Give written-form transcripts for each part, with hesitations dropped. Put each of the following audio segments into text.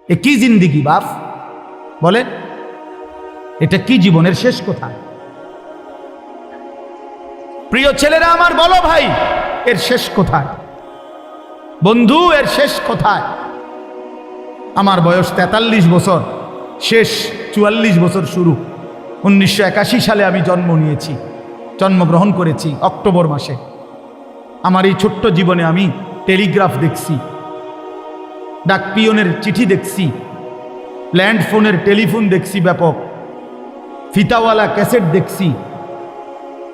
এ কি জিন্দিগি বাপ বলেন? এটা কি জীবনের শেষ কোথায়? প্রিয় ছেলেরা আমার, বলো ভাই, এর শেষ কোথায়? বন্ধু, এর শেষ কোথায়? আমার বয়স 43 বছর, শেষ 44 বছর শুরু। 1981 সালে আমি জন্মগ্রহণ করেছি অক্টোবর মাসে। আমার এই ছোট্ট জীবনে আমি টেলিগ্রাফ দেখছি, ডাক পিয়নের চিঠি দেখছি, ল্যান্ড ফোনের টেলিফোন দেখছি, ব্যাপক ফিতাওয়ালা ক্যাসেট দেখছি,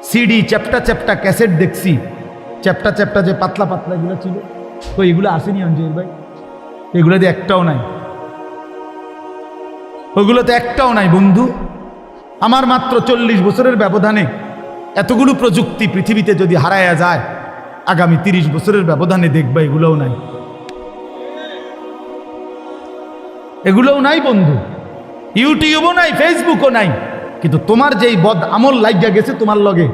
সিডি চ্যাপ্টা চ্যাপ্টা ক্যাসেট দেখছি। চ্যাপ্টা চ্যাপ্টা যে পাতলা পাতলা এগুলো ছিল, তো এগুলো আসেনি অঞ্জয় ভাই, এগুলোতে একটাও নাই, ওগুলোতে একটাও নাই বন্ধু। আমার মাত্র 40 বছরের ব্যবধানে এতগুলো প্রযুক্তি পৃথিবীতে যদি হারায়া যায়, আগামী 30 বছরের ব্যবধানে দেখবা এগুলোও নাই, এগুলোও নাই বন্ধু। ইউটিউবও নাই, ফেসবুকও নাই। কিন্তু তোমার যেই বদ আমল লাগিয়া গেছে তোমার লগে,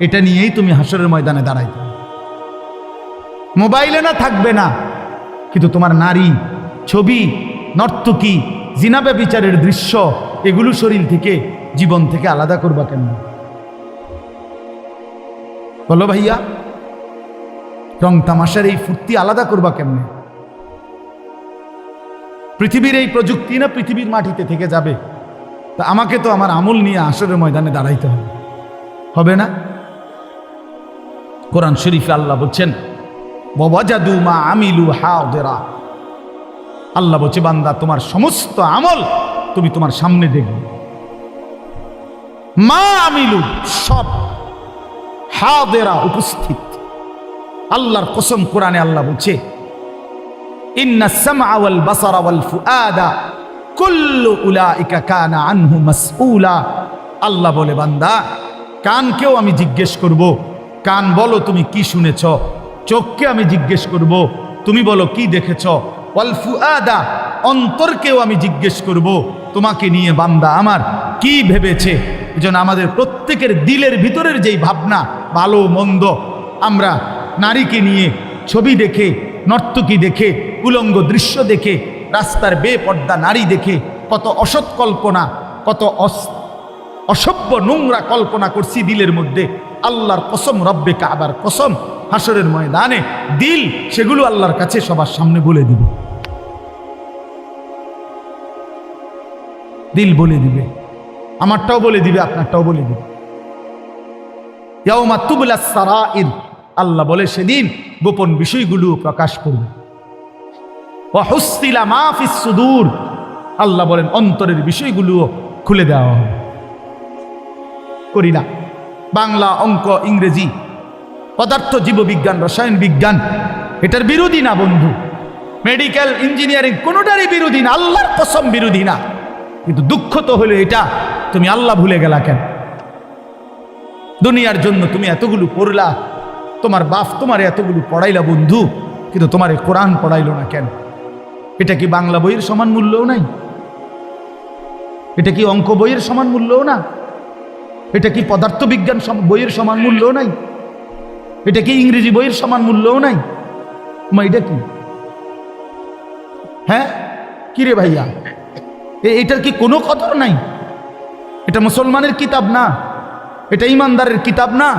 এটা নিয়েই তুমি হাসরের ময়দানে দাঁড়াইতে। মোবাইলে না থাকবে না, কিন্তু তোমার নারী, ছবি, নর্তকী, জিনা ব্যভিচারের দৃশ্য, এগুলো শরীর থেকে, জীবন থেকে আলাদা করবা কেন? বলো ভাইয়া, রং তামাশার এই ফুর্তি আলাদা করবা কেমনে? পৃথিবীর এই প্রযুক্তি না পৃথিবীর মাটিতে থেকে যাবে, তা আমাকে তো আমার আমল নিয়ে হাসরের ময়দানে দাঁড়াইতে হবে, হবে না? কোরআন শরীফে আল্লাহ বলছেন, ওয়াজাদু মা আমিলু হাদিরা। আল্লাহ বলছে, বান্দা তোমার সমস্ত আমল তুমি তোমার সামনে দেখবে। মা আমিলু, সব, হাদিরা, উপস্থিত। আল্লাহর কসম, কোরআনে আল্লাহ বলছে, ইন্নাস সামআ ওয়াল বাসারা ওয়াল ফুআদা কুল্লু উলাইকা কানা আনহু মাসউলা। আল্লাহ বলে, বান্দা কানকেও আমি জিজ্ঞেস করব, কান বলো তুমি কি শুনেছ। চোখকে আমি জিজ্ঞেস করব, তুমি বলো কি দেখেছ। ওয়াল ফুআদা, অন্তরকেও আমি জিজ্ঞেস করব, তোমাকে নিয়ে বান্দা আমার কি ভেবেছে। এজন্য আমাদের প্রত্যেকের দিলের ভিতরের যেই ভাবনা, ভালো মন্দ, আমরা নারীকে নিয়ে ছবি দেখে, নর্তকী দেখে, উলঙ্গ দৃশ্য দেখে, রাস্তার বেপর্দা নারী দেখে কত অসৎ কল্পনা, কত অসভ্য নোংরা কল্পনা করছি দিলের মধ্যে। আল্লাহর কসম, রব্বে কাবার কসম, হাসরের ময়দানে দিল সেগুলো আল্লাহর কাছে সবার সামনে বলে দিবে। দিল বলে দিবে, আমারটাও বলে দিবে, আপনারটাও বলে দিবে। ইয়াউমা তুবলাস সারাইর, আল্লাহ বলে সেদিন গোপন বিষয়গুলো প্রকাশ করবে। ওয়া হুসসিলা মা ফিস সুদূর, আল্লাহ বলেন অন্তরের বিষয়গুলো খুলে দেওয়া হবে। করি না বাংলা, অঙ্ক, ইংরেজি, পদার্থ, জীববিজ্ঞান, রসায়ন বিজ্ঞান, এটার বিরোধী না বন্ধু। মেডিকেল, ইঞ্জিনিয়ারিং, কোনোটারই বিরোধী না, আল্লাহর কসম বিরোধী না। কিন্তু দুঃখ তো হলো এটা, তুমি আল্লাহ ভুলে গেলা কেন? দুনিয়ার জন্য তুমি এতগুলো পড়লা, তোমার বাপ তোমার এতগুলো পড়াইলা বন্ধু, কিন্তু তোমার কোরআন পড়াইলো না কেন? এটা কি বাংলা বইয়ের সমান মূল্যও নাই? এটা কি অঙ্ক বইয়ের সমান মূল্যও না? এটা কি পদার্থ বিজ্ঞান বইয়ের সমান মূল্যও নাই? এটা কি ইংরেজি বইয়ের সমান মূল্যও নাই? এটা কি? হ্যাঁ, কি রে ভাইয়া, এটার কি কোনো কদর নাই? এটা মুসলমানের কিতাব না, এটা ইমানদারের কিতাব না,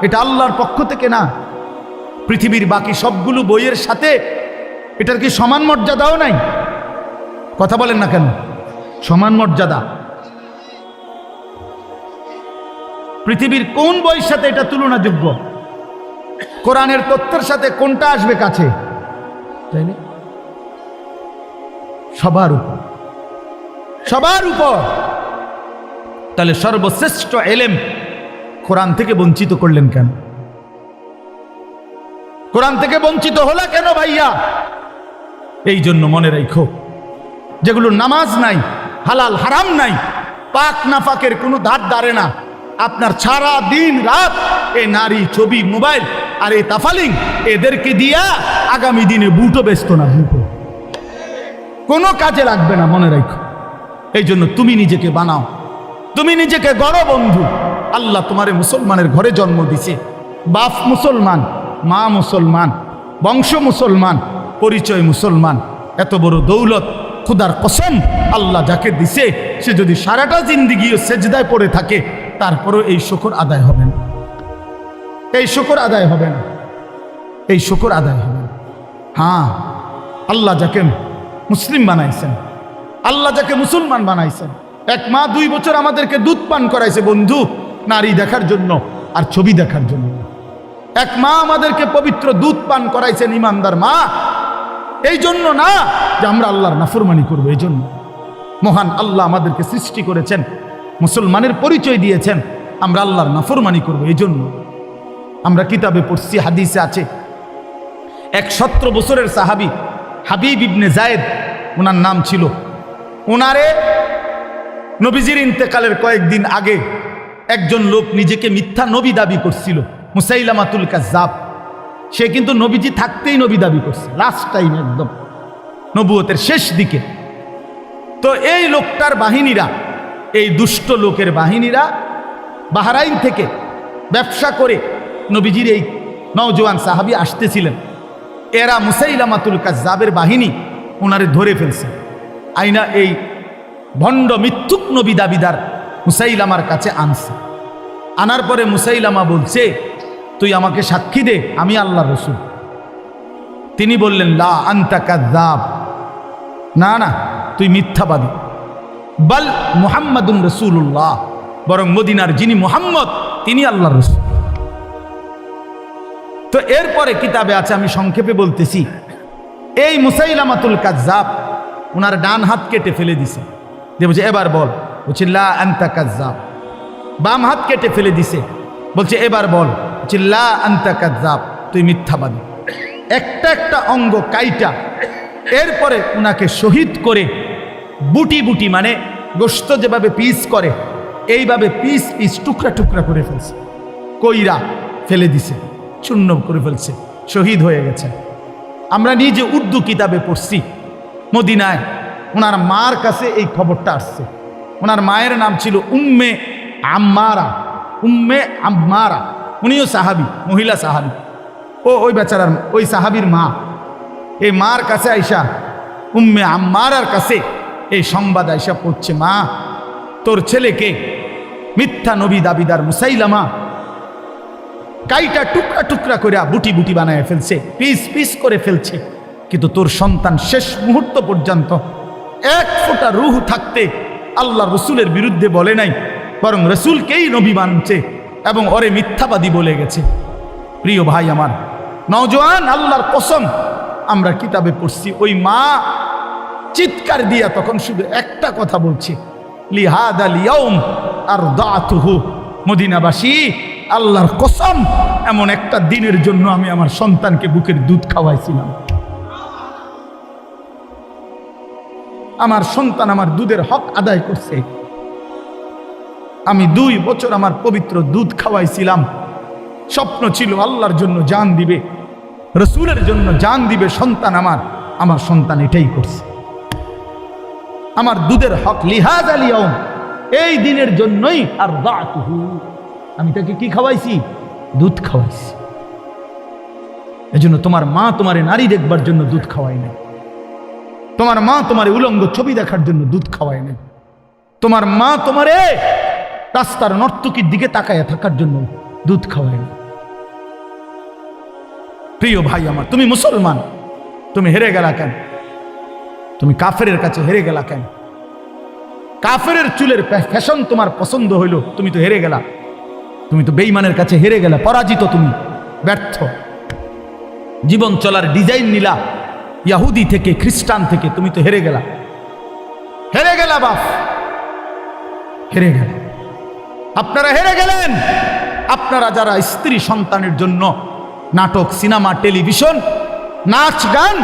এটা আল্লাহর পক্ষ থেকে না। পৃথিবীর বাকি সবগুলো বইয়ের সাথে এটার কি সমান মর্যাদাও নাই? কথা বলেন না কেন? সমান মর্যাদা। পৃথিবীর কোন বইয়ের সাথে এটা তুলনাযোগ্য? কোরআনের তথ্যের সাথে কোনটা আসবে কাছে? তাই না? সবার উপর, সবার উপর। তাহলে সর্বশ্রেষ্ঠ এলেম কোরআন থেকে বঞ্চিত করলেন কেন? কোরআন থেকে বঞ্চিত হলো কেন ভাইয়া? এই জন্য মনে রাখো, যেগুলো নামাজ নাই, হালাল হারাম নাই, পাক নাফাকের কোনো ধার ধারে না, আপনার সারা দিন রাত এই নারী, ছবি, মোবাইল আর এই তাফালিং, এদেরকে দিয়া আগামী দিনে বুটো ব্যস্ত না, বুটো কোনো কাজে লাগবে না, মনে রাখো। এই জন্য তুমি নিজেকে বানাও, তুমি নিজেকে গড়ো বন্ধু। আল্লাহ তোমারে মুসলমানের ঘরে জন্ম দিছে, বাপ মুসলমান, মা মুসলমান, বংশ মুসলমান, পরিচয় মুসলমান। এত বড় দৌলত খুদার কসম, আল্লাহ যাকে দিছে সে যদি সারাটা জিন্দেগিও সেজদায় পড়ে থাকে তারপরও এই শুকর আদায় হবে না, এই শুকর আদায় হবে না, এই শুকর আদায় হবে না। হ্যাঁ, আল্লাহ যাকে মুসলিম বানাইছেন, আল্লাহ যাকে মুসলমান বানাইছেন, 1 মা 2 বছর আমাদেরকে দুধ পান করাইছে বন্ধু, নারী দেখার জন্য আর ছবি দেখার জন্য। 1 মা আমাদেরকে পবিত্র দুধ পান করাইছেন, ইমানদার মা, এই জন্য না যে আমরা আল্লাহর নাফরমানি করবো। এই জন্য মহান আল্লাহ আমাদেরকে সৃষ্টি করেছেন, মুসলমানের পরিচয় দিয়েছেন, আমরা আল্লাহর নাফরমানি করবো। এই জন্য আমরা কিতাবে পড়ছি, হাদিসে আছে, 17 বছরের সাহাবী হাবিব ইবনে জায়েদ ওনার নাম ছিল। ওনারে নবীজির ইন্তেকালের কয়েকদিন আগে একজন লোক নিজেকে মিথ্যা নবী দাবি করছিল, মুসাইলামাতুল কাজ্জাব। সে কিন্তু নবীজি থাকতেই নবী দাবি করছে, লাস্ট টাইম, একদম নবুয়তের শেষ দিকে। তো এই লোকটার বাহিনীরা, এই দুষ্ট লোকের বাহিনীরা বাহরাইন থেকে ব্যবসা করে নবীজির এই নওজোয়ান সাহাবী আসতেছিলেন। এরা মুসাইলামাতুল কাজ্জাবের বাহিনী ওনারে ধরে ফেলছে, আইনা এই ভণ্ড মিথ্যুক নবী দাবিদার মুসাইলামার কাছে আনছে। আনার পরে মুসাইলামা বলছে, তুই আমাকে সাক্ষী দে আমি আল্লাহর রাসূল। তিনি বললেন, লা আনতা কাযযাব, না না তুই মিথ্যাবাদী, বল মুহাম্মাদুন রাসূলুল্লাহ, বরং মদিনার যিনি মুহাম্মদ তিনি আল্লাহর রাসূল। তো এরপরে কিতাবে আছে, আমি সংক্ষেপে বলতেছি, এই মুসাইলামাতুল কাযযাব ওনার ডান হাত কেটে ফেলে দিছে, যে বলছে এবার বল, বলছে লা আনতা কাযযাব। বাম হাত কেটে ফেলে দিছে, বলছে এবার বল, বলছে লা আনতা কাযযাব, তুই মিথ্যাবাদী। একটা একটা অঙ্গ কাইটা এরপরে উনাকে শহীদ করে বুটি বুটি, মানে গোশত যেভাবে পিস করে এইভাবে পিস পিস টুকরা টুকরা করে ফেলছে, কইরা ফেলে দিছে, চূর্ণ করে ফেলছে, শহীদ হয়ে গেছে। আমরা নিজে উর্দু কিতাবে পড়ছি, মদিনায় ওনার মার কাছে এই খবরটা আসছে। ওনার মায়ের নাম ছিল উম্মে আম্মারা, উম্মে আম্মারা, উনিও সাহাবী, মহিলা সাহাবী। ওই বেচারার, ওই সাহাবীর মা, এই মার কাছে আইসা উম্মে আম্মারার কাছে এই সংবাদ আইসা পড়ছে, মা তোর ছেলেকে মিথ্যা নবী দাবিদার মুসাইলামা কাইটা টুকরা টুকরা করে বুটি বুটি বানায় ফেলছে, পিস পিস করে ফেলছে, কিন্তু তোর সন্তান শেষ মুহূর্ত পর্যন্ত 1 ফোঁটা রূহ থাকতে আল্লাহ রসুলের বিরুদ্ধে বলে নাই, বরং রসুলকেই নবী মানছে এবং ওরে মিথ্যাবাদী বলে গেছে। প্রিয় ভাই আমার নওজোয়ান, আল্লাহর কসম, আমরা কিতাবে পড়ছি, ওই মা চিৎকার দিয়া তখন শুধু একটা কথা বলছে, লিহাদাল ইয়াউম আরদাতুহু, মদিনাবাসী আল্লাহর কসম, এমন একটা দিনের জন্য আমি আমার সন্তানকে বুকের দুধ খাওয়াইছিলাম। আমার সন্তান আমার দুধের হক আদায় করছে, আমি 2 বছর আমার পবিত্র দুধ খাওয়াইছিলাম। স্বপ্ন ছিল আল্লাহর জন্য জান দিবে, রসুলের জন্য জান দিবে সন্তান আমার, আমার সন্তান এটাই করছে। আমার দুধের হক লিহাযাল ইয়াউম, এই দিনের জন্যই আরদাতুহু, আমি তাকে কি খাওয়াইছি? দুধ খাওয়াইছি। এজন্য তোমার মা তোমারে নারী দেখবার জন্য দুধ খাওয়ায় না, তোমার মা তোমারে উলঙ্গ ছবি দেখার জন্য দুধ খাওয়ায় না, তোমার মা তোমারে রাস্তার নর্তকীর দিকে তাকায় থাকার জন্য দুধ খাওয়ায় না। প্রিয় ভাই আমার, তুমি মুসলমান, তুমি হেরে গেলা কেন? তুমি কাফেরের কাছে হেরে গেলা কেন? কাফেরের চুলের ফ্যাশন তোমার পছন্দ হইল, তুমি তো হেরে গেলা। তুমি তো বেঈমানের কাছে হেরে গেলা, পরাজিত, তুমি ব্যর্থ। জীবন চলার ডিজাইন নিলা ইহুদি থেকে, খ্রিস্টান থেকে, তুমি তো হেরে গেলা, হেরে গেলা বাপ, হেরে গেল। আপনারা হেরে গেলেন। আপনারা যারা স্ত্রী সন্তানের জন্য নাটক, সিনেমা, টেলিভিশন, নাচ গান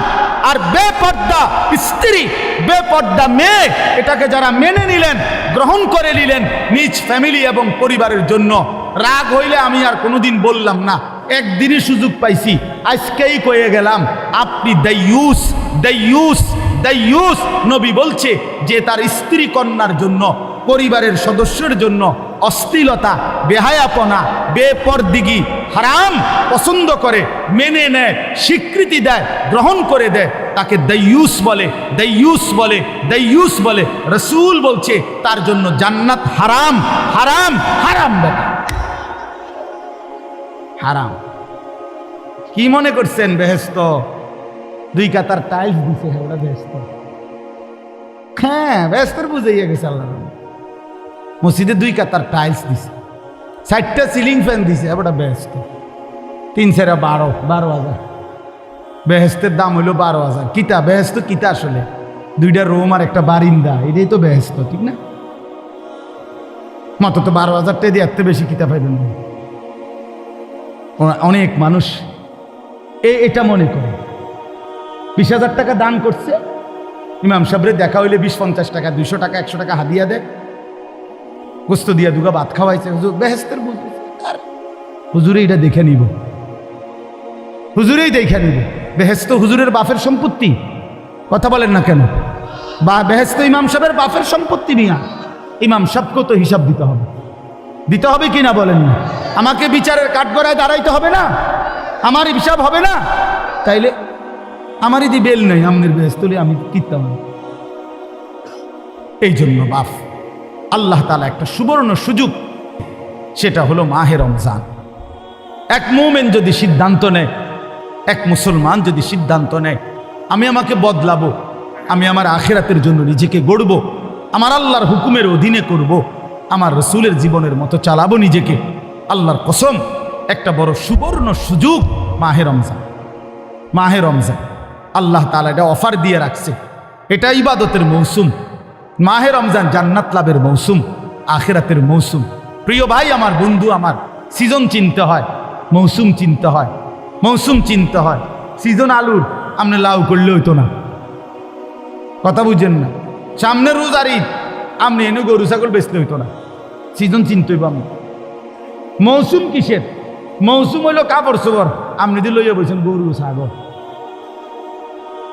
আর বেপর্দা স্ত্রী, বেপর্দা মেয়ে, এটাকে যারা মেনে নিলেন, গ্রহণ করে নিলেন নিজ ফ্যামিলি এবং পরিবারের জন্য, রাগ হইলে আমি আর কোনোদিন বললাম না, একদিনই সুযোগ পাইছি, আজকেই কয়ে গেলাম, আপনি দাইয়ুস, দাইয়ুস, দাইয়ুস। নবী বলছে যে তার স্ত্রী কন্যার জন্য, পরিবারের সদস্যের জন্য অশ্লীলতা, বেহায়াপনা, বেপরদিগি, হারাম পছন্দ করে, মেনে নেয়, স্বীকৃতি দেয়, গ্রহণ করে দেয়, তাকে দাইয়ুস বলে, দাইয়ুস বলে, দাইয়ুস বলে। রাসূল বলছে তার জন্য জান্নাত হারাম, হারাম, হারাম বেটা, হারাম। কি মনে করছেন বেহেশত? 2 কাতার টাইলস দিছে, ওটা বেহেশত? হ্যাঁ, বেহেশতের বুঝাইয়া গেছে আল্লাহ। মসজিদে 2 কাতার টাইলস দিছে, 4টা সিলিং ফ্যান দিছে, ওটা বেহেশত। 3 4 12,000। বেহেশতের দাম হইল 12,000। কিতা বেহেশত? কিতা আসলে 2টা রুম আর একটা বারিন্দা, এটাই তো বেহেশত, ঠিক না? মত তো 12,000 টাকা দিয়ে এত বেশি কিতা পাইবেন না। অনেক মানুষ এটা মনে করে 20,000 টাকা দান করছে, ইমাম সাহেবরে দেখা হইলে 20-50 টাকা, 200 টাকা, 100 টাকা হাদিয়া দেয়, গোস্ত দিয়া দুগা ভাত খাওয়াইছে। হুজুর বেহেশতের হুজুরে এটা দেখে নিব, হুজুরেই দেখে নিব। বেহেশত হুজুরের বাপের সম্পত্তি, কথা বলেন না কেন? বা বেহেশত ইমাম সাহেবের বাপের সম্পত্তি নিয়ে ইমাম সাহেবকে তো হিসাব দিতে হবে, দিতে হবে কি না বলেন না? আমাকে বিচারের কাঠগড়ায় দাঁড়াইতে হবে না? আমার হিসাব হবে না? তাইলে আমারই দি বেল নেই, আমনের বেহেশতলি আমি কিতাম। এই জন্য বাপ আল্লাহ তাআলা একটা সুবর্ণ সুযোগ, সেটা হলো মাহে রমজান। এক মুমিন যদি সিদ্ধান্ত নেয়, এক মুসলমান যদি সিদ্ধান্ত নেয়, আমি আমাকে বদলাবো, আমি আমার আখিরাতের জন্য নিজেকে গড়ব, আমার আল্লাহর হুকুমের অধীনে করব, আমার রসুলের জীবনের মতো চালাবো নিজেকে, আল্লাহর কসম একটা বড় সুবর্ণ সুযোগ মাহে রমজান। মাহে রমজান আল্লাহ তাআলা এটা অফার দিয়ে রাখছে, এটা ইবাদতের মৌসুম। মাহে রমজান জান্নাত লাভের মৌসুম, আখিরাতের মৌসুম। প্রিয় ভাই আমার, বন্ধু আমার, সিজন চিনতে হয়, মৌসুম চিনতে হয়, মৌসুম চিনতে হয়। সিজন আলুর, আপনি লাউ করলে হইতো না, কথা বুঝেন না? সামনে রোজার ঈদ, আপনি এনে গরু ছাগল বেচতে হইতো না। সিজন চিনতে হইব। আমি মৌসুম কিসের? মৌসুম হইল কাপড় চোপড়, আপনি দিয়ে লইয়া বলছেন গরু ছাগল,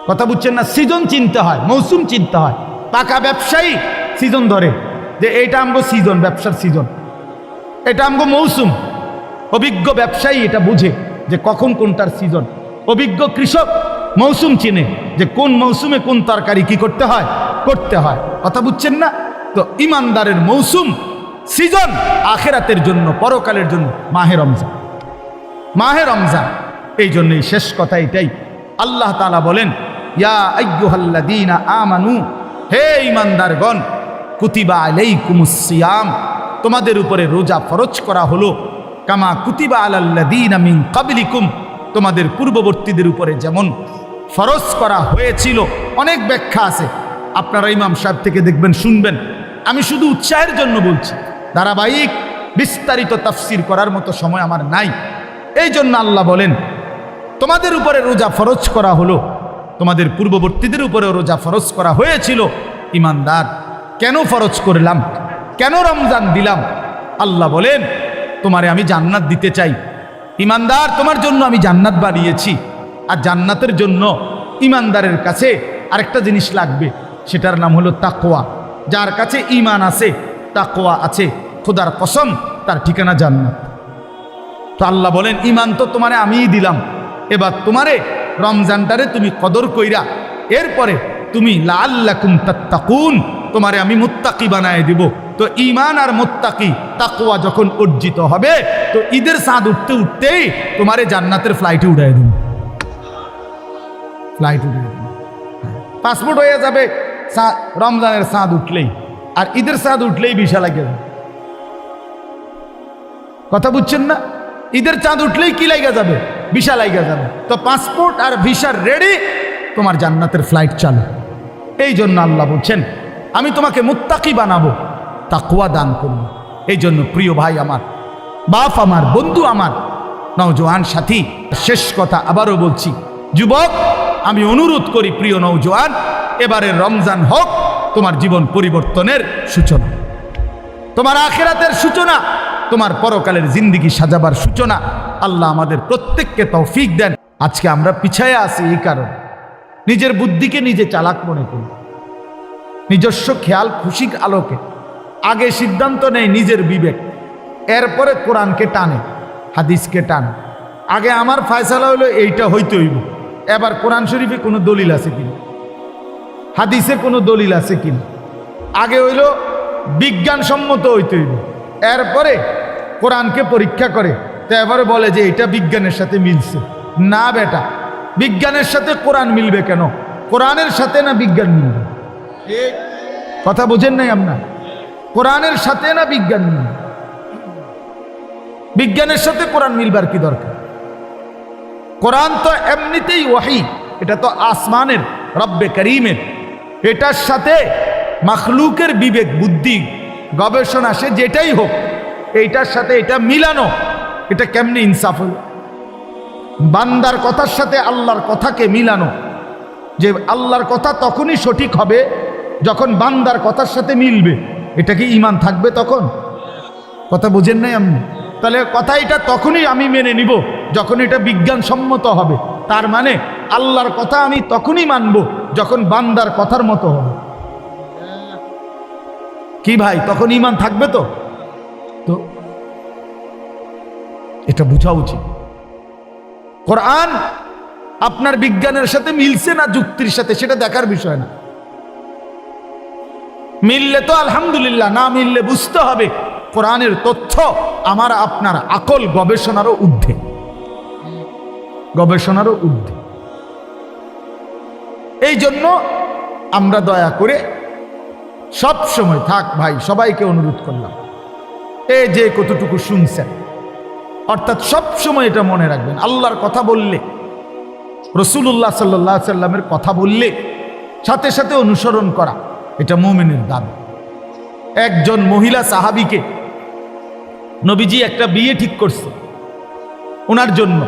কথা বুঝছেন না? সিজন চিনতে হয়, মৌসুম চিনতে হয়। পাকা ব্যবসায়ী সিজন ধরে যে এইটা আমগো সিজন, ব্যবসার সিজন, এটা আমগো মৌসুম। অভিজ্ঞ ব্যবসায়ী এটা বুঝে যে কখন কোনটার সিজন। অভিজ্ঞ কৃষক মৌসুম চিনে যে কোন মৌসুমে কোন তরকারি কি করতে হয়, করতে হয়, কথা বুঝছেন না? তো ইমানদারের মৌসুম, সিজন আখিরাতের জন্য, পরকালের জন্য মাহে রমজান। মাহে রমজান, এই জন্যই শেষ কথা এটাই। আল্লাহ তাআলা বলেন, ইয়া আইয়ুহাল্লাযীনা আমানু, হে ঈমানদারগণ, কুতিবা আলাইকুমুস সিয়াম, তোমাদের উপরে রোজা ফরজ করা হলো, কামা কুতিবা আলাল্লাযীনা মিন ক্বাবলিকুম, তোমাদের পূর্ববর্তীদের উপরে যেমন ফরজ করা হয়েছিল। অনেক ব্যাখ্যা আছে, আপনারা ইমাম সাহেব থেকে দেখবেন, শুনবেন। আমি শুধু উৎসাহের জন্য বলছি, ধারাবাহিক বিস্তারিত তাফসীর করার মতো সময় আমার নাই। এই জন্য আল্লাহ বলেন, তোমাদের উপরে রোজা ফরজ করা হলো, তোমাদের পূর্ববর্তীদের উপরে রোজা ফরজ করা হয়েছিল। ঈমানদার, কেন ফরজ করলাম, কেন রমজান দিলাম? আল্লাহ বলেন, তোমারে আমি জান্নাত দিতে চাই। ঈমানদার, তোমার জন্য আমি জান্নাত বানিয়েছি। আর জান্নাতের জন্য ঈমানদারের কাছে আরেকটা জিনিস লাগবে, সেটার নাম হলো তাকওয়া। যার কাছে ঈমান আছে, তাকওয়া আছে, খোদার কসম তার ঠিকানা জান্নাত। তো আল্লাহ বলেন, ঈমান তো তোমারে আমিই দিলাম, এবার তোমারে রমজানটারে তুমি কদর কইরা, এরপরে তুমি লাআল্লাকুম তাত্তাকুন, তোমারে আমি মুত্তাকি বানায় দিব। তো ঈমান আর মুত্তাকি, তাকওয়া যখন অর্জিত হবে, তো ঈদের চাঁদ উঠতে উঠতেই তোমারে জান্নাতের ফ্লাইটে উঠাই দেব, ফ্লাইট উঠে পাসপোর্ট হয়ে যাবে রমজানের চাঁদ উঠলেই, আর ঈদের চাঁদ উঠলেই ভিসা লাগে যাবে, কথা বুঝছেন না? ঈদের চাঁদ উঠলেই কি লাগা যাবে, ভিসা লাগা যাবে। তো পাসপোর্ট আর ভিসার রেডি, তোমার জান্নাতের ফ্লাইট চালু। এই জন্য আল্লাহ বলছেন, আমি তোমাকে মুত্তাকি বানাবো, তাকওয়া দান করব। এই জন্য প্রিয় ভাই আমার, বাপ আমার, বন্ধু আমার, নওজোয়ান সাথী, শেষ কথা আবারও বলছি, যুবক, আমি অনুরোধ করি, প্রিয় নওজোয়ান, এবারের রমজান হোক তোমার জীবন পরিবর্তনের সূচনা, তোমার আখিরাতের সূচনা, তোমার পরকালের জিন্দেগি সাজাবার সূচনা। আল্লাহ আমাদের প্রত্যেককে তৌফিক দেন। আজকে আমরা পিছায়া আছি এই কারণে, নিজের বুদ্ধিকে নিজে চালাক মনে করি, নিজস্ব খেয়াল খুশির আলোকে আগে সিদ্ধান্ত নেয় নিজের বিবেক, এরপরে কোরআনকে টানে, হাদিসকে টানে। আগে আমার ফয়সালা হলো এইটা হইতে হইব, এবার কোরআন শরীফে কোনো দলিল আছে কিনা, হাদিসে কোনো দলিল আছে কিনা। আগে হইল বিজ্ঞানসম্মত হইতে হইব, এরপরে কোরআনকে পরীক্ষা করে, তো এবারে বলে যে এটা বিজ্ঞানের সাথে মিলছে। না বেটা, বিজ্ঞানের সাথে কোরআন মিলবে কেন? কোরআনের সাথে না বিজ্ঞান মিলবে? কথা বোঝেন নাই আপনার? কোরআনের সাথে না বিজ্ঞান মিলবে? বিজ্ঞানের সাথে কোরআন মিলবার কি দরকার? কোরআন তো এমনিতেই ওয়াহি, এটা তো আসমানের রব্বে করিমের, এটার সাথে মাখলুকের বিবেক বুদ্ধি গবেষণা সে যেটাই হোক, এইটার সাথে এটা মিলানো, এটা কেমনে ইনসাফ হল? বান্দার কথার সাথে আল্লাহর কথাকে মিলানো, যে আল্লাহর কথা তখনই সঠিক হবে যখন বান্দার কথার সাথে মিলবে, এটা কি ঈমান থাকবে তখন? কথা বুঝেন নাই আপনি? তাহলে কথা এটা তখনই আমি মেনে নিব যখন এটা বিজ্ঞানসম্মত হবে। তার মানে আল্লাহর কথা আমি তখনই মানব যখন বান্দার কথার মতো হবে। কি ভাই, তখন ঈমান থাকবে তো? তো এটা বোঝা উচিত। কোরআন আপনার বিজ্ঞানের সাথে মিলছে না যুক্তির সাথে, সেটা দেখার বিষয় না। মিললে তো আলহামদুলিল্লাহ, না মিললে বুঝতে হবে কোরআনের তথ্য আমার আপনার আকল গবেষণারও ঊর্ধ্বে, গবেষণারও ঊর্ধ্বে। এই জন্য আমরা দয়া করে সব সময় থাক ভাই, সবাইকে অনুরোধ করলাম, এই যে কতটুকু শুনছেন, অর্থাৎ সব সময় এটা মনে রাখবেন, আল্লাহর কথা বললে, রাসূলুল্লাহ সাল্লাল্লাহু আলাইহি সাল্লামের কথা বললে সাথে সাথে অনুসরণ করা, এটা মুমিনের দাবি। একজন মহিলা সাহাবীকে নবীজি একটা বিয়ে ঠিক করছে ওনার জন্য,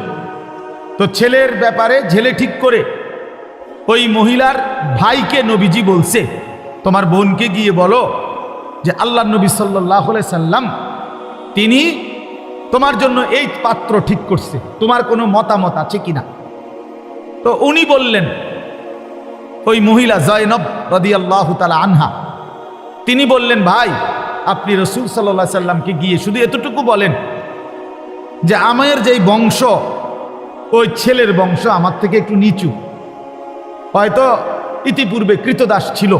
তো ছেলের ব্যাপারে ছেলে ঠিক করে ওই মহিলার ভাইকে নবীজি বলছে, তোমার বোনকে গিয়ে বলো যে আল্লাহ নবী সাল্লাল্লাহু আলাইহি সাল্লাম তিনি তোমার জন্য এই পাত্র ঠিক করছে, তোমার কোনো মতামত আছে কিনা? তো উনি বললেন, ওই মহিলা জয়নব রাদিয়াল্লাহু তাআলা আনহা, তিনি বললেন, ভাই আপনি রাসূল সাল্লাল্লাহু আলাইহি সাল্লামকে গিয়ে শুধু এতটুকু বলেন যে আমার যেই বংশ, ওই ছেলের বংশ আমার থেকে একটু নিচু, হয়তো ইতিপূর্বে কৃতদাস ছিল,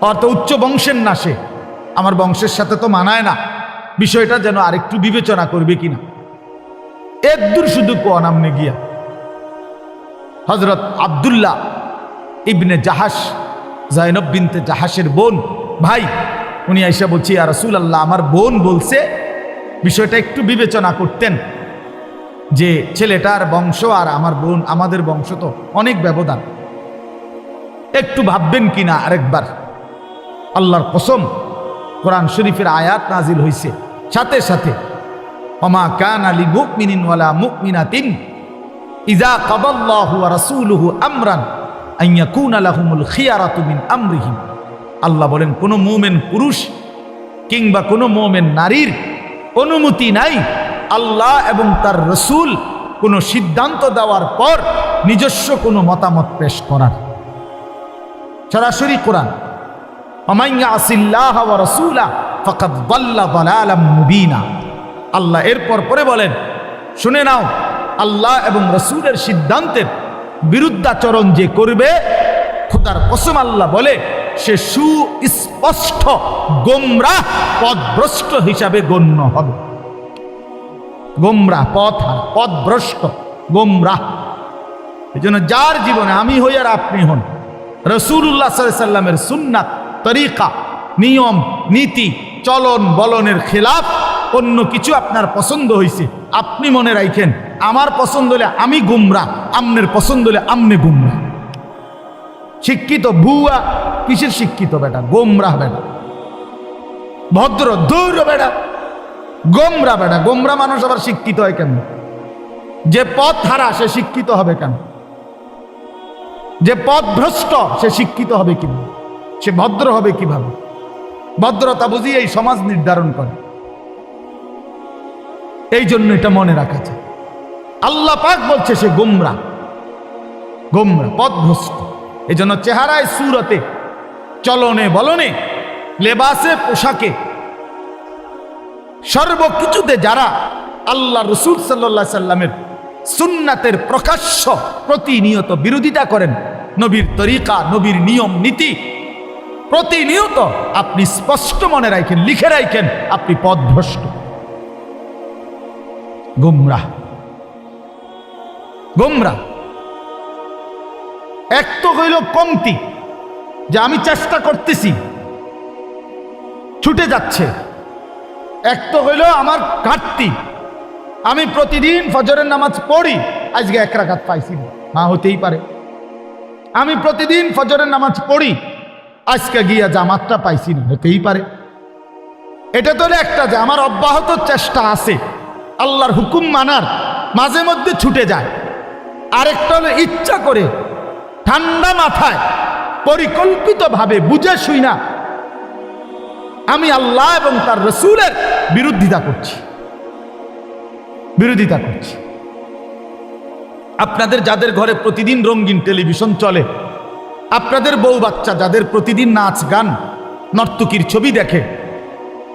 অর্থ উচ্চ বংশের না, সে আমার বংশের সাথে তো মানায় না, বিষয়টা যেন আরেকটু বিবেচনা করবে কিনা। একদূর শুধু কোন আমনে গিয়া হযরত আব্দুল্লাহ ইবনে জাহাশ, জাইনব বিনতে জাহাশের বোন, ভাই উনি আইসা বলছি, ইয়া রাসূলুল্লাহ আমার বোন বলছে বিষয়টা একটু বিবেচনা করতেন, যে ছেলেটার বংশ আর আমার বোন, আমাদের বংশ তো অনেক ব্যবধান, একটু ভাববেন কিনা আরেকবার। আল্লাহর কসম, কোরআন শরীফের আয়াত নাজিল হইছে, সাথে সাথে ওমা কানা লিমুমিনিন ওয়ালা মুমিনাতিন ইযা কাদাল্লাহু ওয়া রাসূলুহু আমরান আন ইয়াকুনা লাহুমুল খিয়ারাতু মিন আমরিহিম। আল্লাহ বলেন, কোনো মুমিন পুরুষ কিংবা কোনো মুমিন নারীর অনুমতি নাই আল্লাহ এবং তার রসুল কোনো সিদ্ধান্ত দেওয়ার পর নিজস্ব কোনো মতামত পেশ করার। সরাসরি কোরআন, ওমান ইয়াসিল্লাহ ওয়া রাসূলা ফাকাদ দাল্লা দালালাম মুবিনা। আল্লাহ এরপর পরে বলেন, শুনে নাও, আল্লাহ এবং রসুলের সিদ্ধান্তের বিরুদ্ধাচরণ যে করবে, খোদার কসম আল্লাহ বলে সে সুস্পষ্ট গোমরাহ পথভ্রষ্ট হিসাবে গণ্য হবে। গোমরাহ, পথভ্রষ্ট, গোমরাহ। এই জন্য যার জীবনে আমি হই আর আপনি হন রাসূলুল্লাহ সাল্লাল্লাহু আলাইহি সাল্লামের সুন্নাত, তরিকা, নিয়ম, নীতি, চলন বলনের খেলাফ অন্য কিছু আপনার পছন্দ হয়েছে, আপনি মনে রাখেন আমার পছন্দ হলে আমি গুমরা, আমনের পছন্দ হলে আমনে গুমরা। শিক্ষিত ভুয়া কিসের শিক্ষিত বেটা? গোমরা বেটা, ভদ্র দূর বেটা, গোমরা বেটা। গোমরা মানুষ আবার শিক্ষিত হয় কেন? যে পথ হারা সে শিক্ষিত হবে কেন? যে পথ ভ্রষ্ট সে শিক্ষিত হবে কিভাবে? সে ভদ্র হবে কিভাবে? ভদ্রতা বুঝি এই সমাজ নির্ধারণ করে। এই জন্য এটা মনে রাখা যায়, আল্লাহ পাক বলছে সে গোমরা, গোমরা, পথভ্রষ্ট। এই জন্য চেহারায়, সুরতে, চলনে বলনে লেবাসে, পোশাকে, সর্বকিছুতে যারা আল্লাহ রসুল সাল্লাল্লাহু আলাইহি সাল্লামের সুন্নাতের প্রকাশ্য প্রতিনিয়ত বিরোধিতা করেন, নবীর তরিকা, নবীর নিয়ম নীতি প্রতিনিয়ত আপনি স্পষ্ট মনে রাখেন, লিখে রাখেন, আপনি পথভ্রষ্ট, গুমরাহ। গুমরাহ এক তো হইল কমতি, যে আমি চেষ্টা করতেছি, ছুটে যাচ্ছে। এক তো হইল আমার ঘাটতি, আমি প্রতিদিন ফজরের নামাজ পড়ি, আজকে এক রাকাত পাইছি না, হ্যাঁ হতেই পারে। আমি প্রতিদিন ফজরের নামাজ পড়ি, আজকে গিয়া জামাতটা পাইছি না, হতেই পারে। এটা তো একটা যে আমার অব্যাহত চেষ্টা আছে আল্লাহর হুকুম মানার, মাঝে মধ্যে ছুটে যায়। আরেকটা হলো ইচ্ছা করে ঠান্ডা মাথায় পরিকল্পিতভাবে বুঝে শুই না আমি আল্লাহ এবং তার রসুলের বিরোধিতা করছি। আপনাদের যাদের ঘরে প্রতিদিন রঙিন টেলিভিশন চলে, আপনাদের বউ বাচ্চা যাদের প্রতিদিন নাচ গান নর্তকীর ছবি দেখে,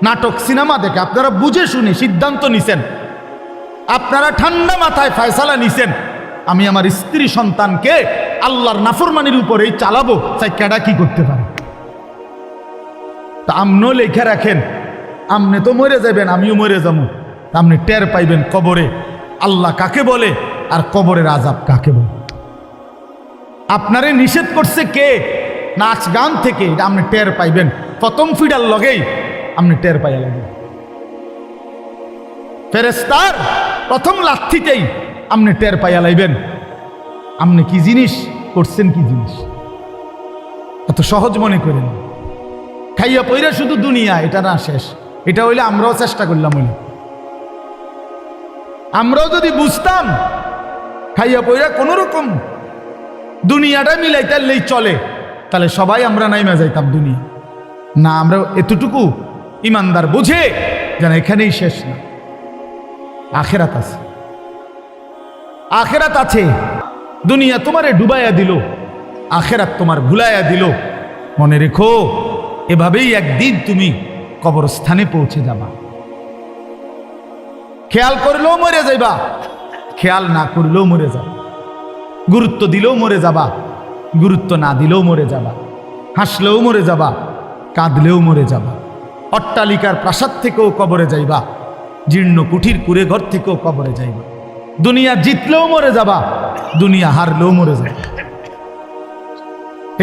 নাটক সিনেমা দেখে, আপনারা বুঝে শুনে সিদ্ধান্ত নিছেন, আপনারা ঠান্ডা মাথায় ফয়সালা নিছেন, আমি আমার স্ত্রী সন্তানকে আল্লাহর নাফরমানির উপরেই চালাবো, চাই কেডা কি করতে পারে। তা আমনও লেখা রাখেন, আমনে তো মরে যাবেন, আমিও মরে যাবো, আপনি টের পাইবেন কবরে আল্লাহ কাকে বলে আর কবরের আযাব কাকে বলে। আপনারে নিষেধ করছে কে? নাচ গান থেকে, এটা আপনি টের পাইবেন প্রথম ফিডার লগেই, আপনি টের পাইয়া লাগবেন। ফেরেশতার প্রথম লাথিতেই আপনি টের পাইয়া লাইবেন আপনি কি জিনিস করছেন, কি জিনিস। এত সহজ মনে করেন, খাইয়া পইরা শুধু দুনিয়া, এটা না শেষ। এটা হইলে আমরাও চেষ্টা করলাম, হইলে আমরাও যদি বুঝতাম খাইয়া পইরা কোন রকম দুনিয়াটা মিলাইতালেই চলে, তাহলে সবাই আমরা নাইমা যাইতাম দুনিয়া। না, আমরা এতটুকু ইমানদার বুঝে যেন এখানেই শেষ না, আখেরাত আছে। আখেরাত আছে। দুনিয়া তোমারে ডুবাইয়া দিল, আখেরাত তোমার ভুলাইয়া দিল। মনে রেখো, এভাবেই একদিন তুমি কবরস্থানে পৌঁছে যাবা। খেয়াল করলেও মরে যাইবা, খেয়াল না করলেও মরে যাবা। গুরুত্ব দিলেও মরে যাবা, গুরুত্ব না দিলেও মরে যাবা। হাসলেও মরে যাবা, কাঁদলেও মরে যাবা। অট্টালিকার প্রাসাদ থেকেও কবরে যাইবা, জীর্ণ কুঠির কুড়ে ঘর থেকেও কবরে যাইবা। দুনিয়া জিতলেও মরে যাবা, দুনিয়া হারলেও মরে যাবে।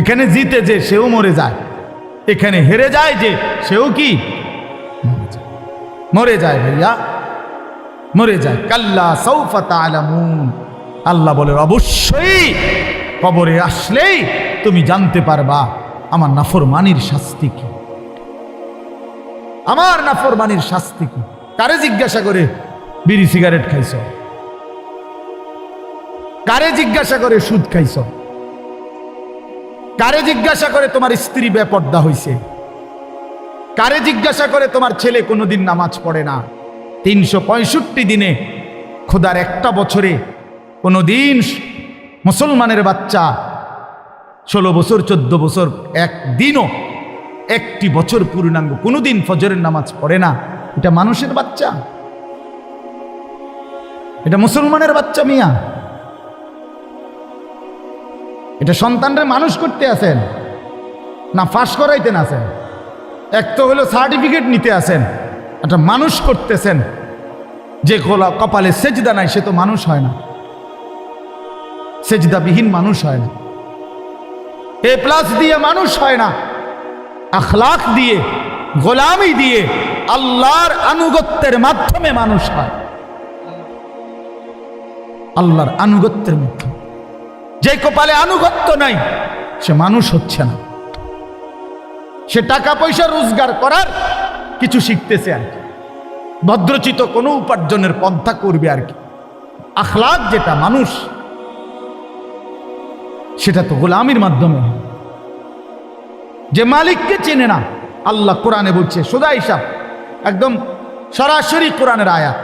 এখানে জিতে যে সেও মরে যায়, এখানে হেরে যায় যে সেও কি মরে যায়। ভাইয়া মরে যায়। কাল্লা সাউফা তা'লামুন, আল্লাহ বলে অবশ্যই কবরে আসলেই তুমি জানতে পারবা আমার নাফরমানির শাস্তি কি, আমার নাফরমানির শাস্তি কি। কারে জিজ্ঞাসা করে বিড়ি সিগারেট খাইছ? কারে জিজ্ঞাসা করে সুদ খাইছ? কারে জিজ্ঞাসা করে তোমার স্ত্রী বেপর্দা হইছে? কারে জিজ্ঞাসা করে তোমার ছেলে কোনোদিন নামাজ পড়ে না? 365 দিনে, খোদার একটা বছরে কোনোদিন মুসলমানের বাচ্চা 16 বছর 14 বছর একদিনও, একটি বছর পূর্ণাঙ্গ কোনোদিন ফজরের নামাজ পড়ে না। এটা মানুষের বাচ্চা? এটা মুসলমানের বাচ্চা মিয়া? এটা সন্তানরা মানুষ করতে আসেন না পাস করাইতেন আসেন? এক তো হলো সার্টিফিকেট নিতে আসেন, একটা মানুষ করতেছেন। যে কপালে সেজদা নাই সে তো মানুষ হয় না, সেজদাবিহীন মানুষ হয় না, A+ দিয়ে মানুষ হয় না। আখলাক দিয়ে, গোলামি দিয়ে, আল্লাহর আনুগত্যের মাধ্যমে মানুষ হয়। আল্লাহর আনুগত্যের মাধ্যমে। যে কপালে আনুগত্য নাই সে মানুষ হচ্ছে না, সে টাকা পয়সা রোজগার করার কিছু শিখতেছে আর কি, ভদ্রচিত কোনো উপার্জনের পন্থা করবে আর কি। আখলাক যেটা মানুষ, সেটা তো গোলামির মাধ্যমে। যে মালিককে চেনে না, আল্লাহ কোরআনে বলছে, সোজা হিসাব একদম সরাসরি কোরআনের আয়াত।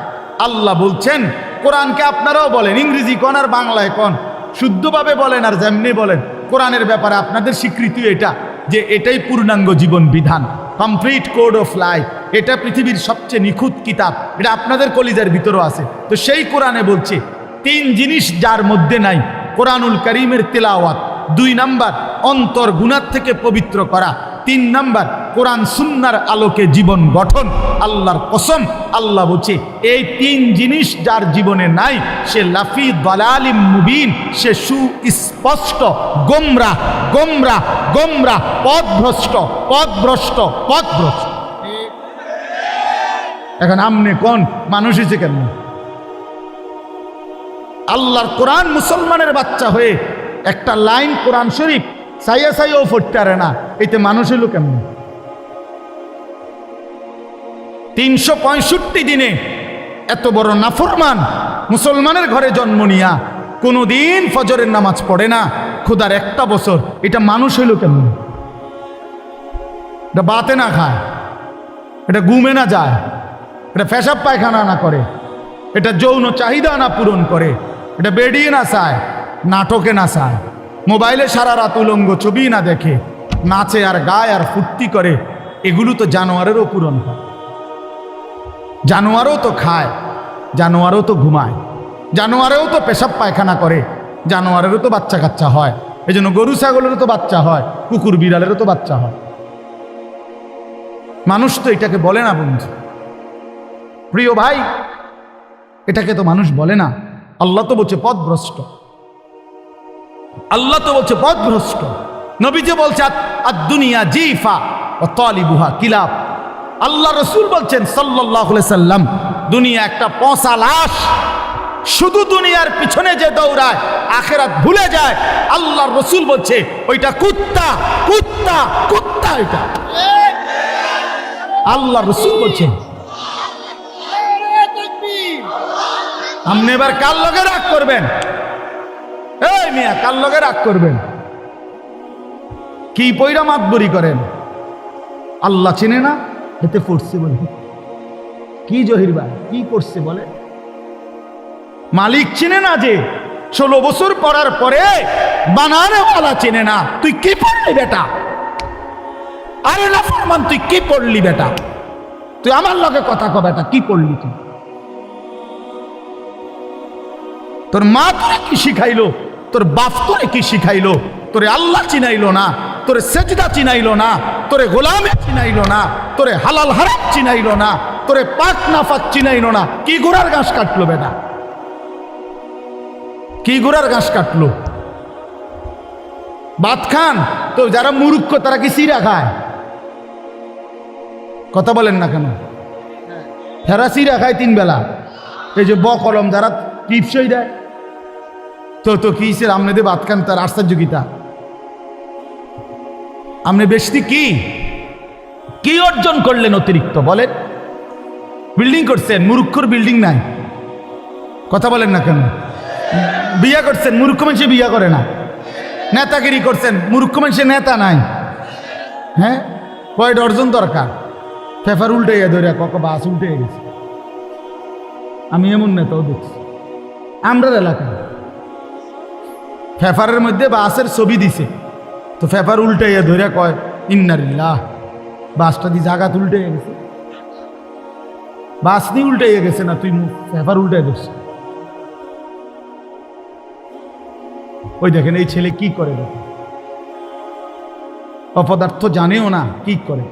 আল্লাহ বলছেন, কোরআনকে আপনারাও বলেন, ইংরেজি কোন আর বাংলায় কোন, শুদ্ধভাবে বলেন আর যেমনি বলেন, কোরআনের ব্যাপারে আপনাদের স্বীকৃতি এটা যে এটাই পূর্ণাঙ্গ জীবন বিধান। কমপ্লিট কোড অফ লাইফ, এটা পৃথিবীর সবচেয়ে নিখুঁত কিতাব, এটা আপনাদের কলিজার ভিতরেও আছে। তো সেই কোরআনে বলছে 3 জিনিস যার মধ্যে নাই, কোরআনুল কারীমের তেলাওয়াত, 2 নাম্বার অন্তর গুনাহ থেকে পবিত্র করা, 3 নাম্বার কোরআন সুন্নাহর আলোকে জীবন গঠন। আল্লাহর কসম, আল্লাহ বলছে এই 3 জিনিস যার জীবনে নাই সে লাফি দালালিম মুবিন, সে সুস্পষ্ট গোমরা গোমরা গোমরা, পথভ্রষ্ট পথভ্রষ্ট পথভ্রষ্ট। এখন আমনে কোন মানুষ হয়েছে কেন? আল্লাহর কোরআন মুসলমানের বাচ্চা হয়ে একটা লাইন কোরআন শরীফ সাইয়া সাইয়াও পড়তে পারে না, এতে মানুষ হলো কেমন? 365 দিনে এত বড় নাফরমান মুসলমানের ঘরে জন্ম নিয়া কোনোদিন ফজরের নামাজ পড়ে না, খোদার 1টা বছর, এটা মানুষ হইল কেমন? এটা বাতে না খায়, এটা ঘুমে না যায়, এটা পেশাব পায়খানা না করে, এটা যৌন চাহিদা না পূরণ করে, এটা বেডিয়ে না চায়, নাটকে না চায়, মোবাইলে সারা রাত উলঙ্গ ছবি না দেখে, নাচে আর গায় আর ফুর্তি করে, এগুলো তো জানোয়ারেরও পূরণ হয়। জানোয়ারও তো খায়, জানোয়ারও তো ঘুমায়, জানোয়ারেও তো পেশাব পায়খানা করে, জানোয়ারেরও তো বাচ্চা কাচ্চা হয়। এই জন্য গরু ছাগলেরও তো বাচ্চা হয়, কুকুর বিড়ালেরও তো বাচ্চা হয়। মানুষ তো এটাকে বলে না বন্ধু, প্রিয় ভাই, এটাকে তো মানুষ বলে না। আল্লাহ তো বলছে পথভ্রষ্ট, আল্লাহ তো বলছে পথভ্রষ্ট। নবীজি বলছে আদ-দুনিয়া জিফা ওয়া তালিবুহা কিলাব। আল্লাহ রাসূল বলছেন সাল্লাল্লাহু আলাইহি সাল্লাম, দুনিয়া একটা পচা লাশ, শুধু দুনিয়ার পিছনে যে দৌড়ায় আখিরাত ভুলে যায়। আল্লাহর রাসূল বলছে ওইটা কুত্তা কুত্তা কুত্তা, এটা আল্লাহর রাসূল বলছেন। আপনি এবার কার লগে রাগ করবেন? এই মিয়া, কার লগে রাগ করবেন? কি পয়রা মাতবরি করেন? আল্লাহ চেনে না, এতে পড়ছে বলে কি? জহির ভাই কি করছে বলে? মালিক চেনে না যে 16 বছর পড়ার পরে বানানেওয়ালা চেনে না। তুই কি পড়লি বেটা? আরে না ফরমান, তুই কি পড়লি বেটা? তুই আমার লগে কথা কও বেটা, কি পড়লি তুই? তোর মা তোরে কি শিখাইলো? তোর বাপ তোরে কি শিখাইলো? তোরে আল্লাহ চিনাইলো না, তোরে সেজদা চিনাইলো না, তোরে গোলামে চিনাইলো না, তোরে হালাল হারাম চিনাইলো না, তোরে পাক নাফাক চিনাইলো না। কি গোড়ার ঘাস কাটলো বেটা? কি গোড়ার ঘাস কাটলো? ভাত খান তো যারা মূর্খ তারা কি সিরা খায়? কথা বলেন না কেন? হেরা সিরা খায় 3 বেলা। এই যে কলম যারা টিপসই দেয় তো কি সে আমনে দে ভাত খান, তার আশ্চর্যগীতা। আপনি বেশি কি অর্জন করলেন অতিরিক্ত বলেন? বিল্ডিং করছেন, মূর্খর বিল্ডিং নাই। কথা বলেন না কেন? বিয়া করছেন, মূর্খ মানুষে বিয়া করে না। নেতাগিরি করছেন, মূর্খ মানুষে নেতা নাই। হ্যাঁ, কয় ডর্জন দরকার? পেপার উল্টে ধরে বাস উল্টে গেছে। আমি এমন নেতাও দেখছি আমরা এলাকায়, পেপারের মধ্যে বাসের ছবি দিছে, তো পেপার উল্টে ধরে কয় ইন্নালিল্লাহ, বাসটা দিয়ে জায়গা উল্টে গেছে। বাস নিয়ে উল্টে গেছে না, তুই পেপার উল্টে দিস। ওই দেখেন এই ছেলে কি করে, দেখেন অপদার্থ জানেও না কি করে।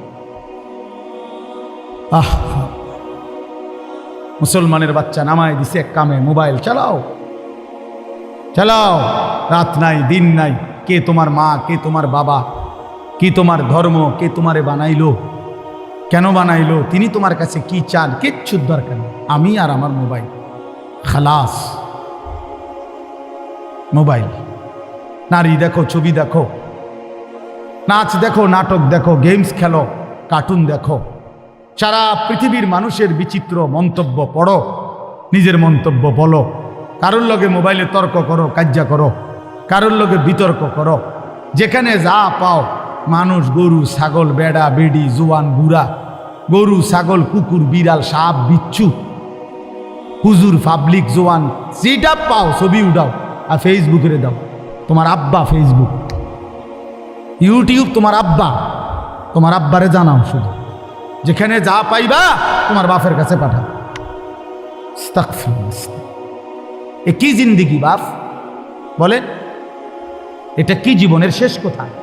মুসলমানের বাচ্চা নামায় দিছে এক কামে, মোবাইল চালাও চালাও, রাত নাই দিন নাই। কে তোমার মা, কে তোমার বাবা, কি তোমার ধর্ম, কে তোমারে বানাইলো, কেন বানাইলো, তিনি তোমার কাছে কি চান, কিচ্ছুর দরকার নেই। আমি আর আমার মোবাইল, খালাস। মোবাইল, নারী দেখো, ছবি দেখো, নাচ দেখো, নাটক দেখো, গেমস খেলো, কার্টুন দেখো, সারা পৃথিবীর মানুষের বিচিত্র মন্তব্য পড়ো, নিজের মন্তব্য বলো, কারোর লগে মোবাইলে তর্ক করো, কাজ্জা করো, কারোর লগে বিতর্ক করো। যেখানে যা পাও, মানুষ, গরু, ছাগল, বেড়া, বেড়ি, জোয়ান, বুড়া, গরু, ছাগল, কুকুর, বিড়াল, সাপ, বিচ্ছু, হুজুর, পাবলিক, জোয়ান, যেটা পাও ছবি উঠাও আর ফেসবুকে দাও। তোমার আব্বা ফেসবুক, ইউটিউব তোমার আব্বা, তোমার আব্বারে জানাও শুধু। যেখানে যা পাইবা তোমার বাপের কাছে পাঠাও। আস্তাগফিরুল্লাহ। এ কি জিন্দিগি বাপ বলেন? এটা কি জীবনের শেষ কোথায়?